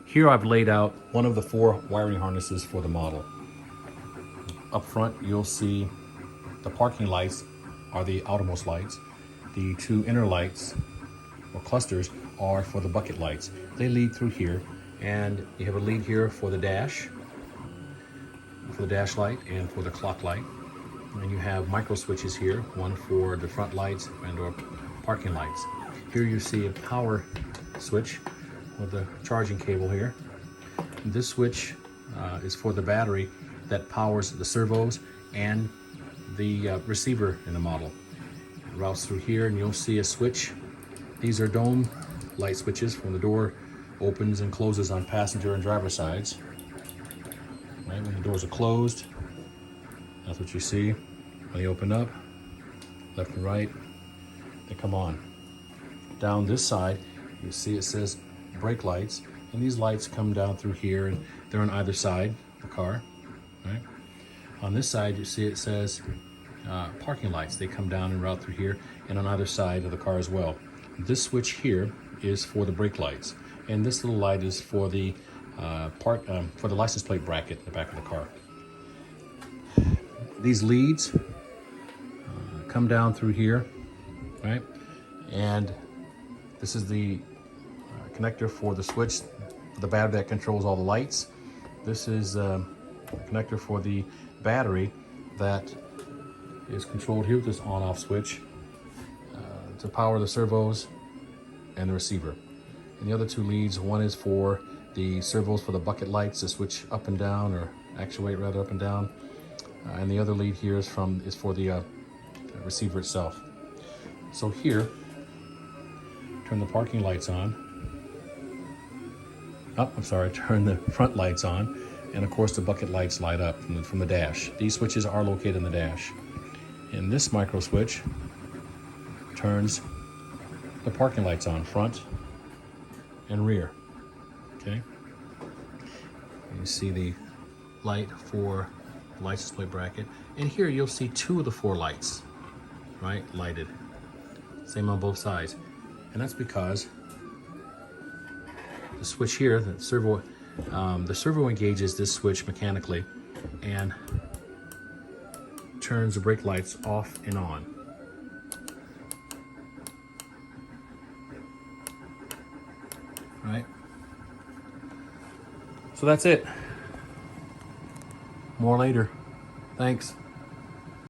Here I've laid out one of the 4 wiring harnesses for the model. Up front, you'll see the parking lights are the outermost lights. The 2 inner lights or clusters are for the bucket lights. They lead through here, and you have a lead here for the dash light and for the clock light. And you have micro switches here, one for the front lights and or parking lights. Here you see a power switch with a charging cable here. This switch is for the battery that powers the servos and the receiver in the model. It routes through here, and you'll see a switch. These are dome light switches when the door opens and closes on passenger and driver sides. Right, when the doors are closed, that's what you see. When they open up, left and right, they come on. Down this side, you see it says brake lights, and these lights come down through here, and they're on either side of the car. Right? On this side, you see it says parking lights. They come down and route through here, and on either side of the car as well. This switch here is for the brake lights, and this little light is for the license plate bracket in the back of the car. These leads come down through here, right? And this is the connector for the switch, the battery that controls all the lights. This is a connector for the battery that is controlled here with this on-off switch to power the servos and the receiver. And the other 2 leads, one is for the servos for the bucket lights to switch up and down, or actuate rather up and down. And the other lead here is for the receiver itself. So here, turn the parking lights on. Turn the front lights on, and of course the bucket lights light up from the dash. These switches are located in the dash. And this micro switch turns the parking lights on, front and rear. Okay. You see the light for the license plate bracket, and here you'll see 2 of the 4 lights, right, lighted. Same on both sides, and that's because the switch here, the servo engages this switch mechanically and turns the brake lights off and on. Right? So that's it. More later. Thanks.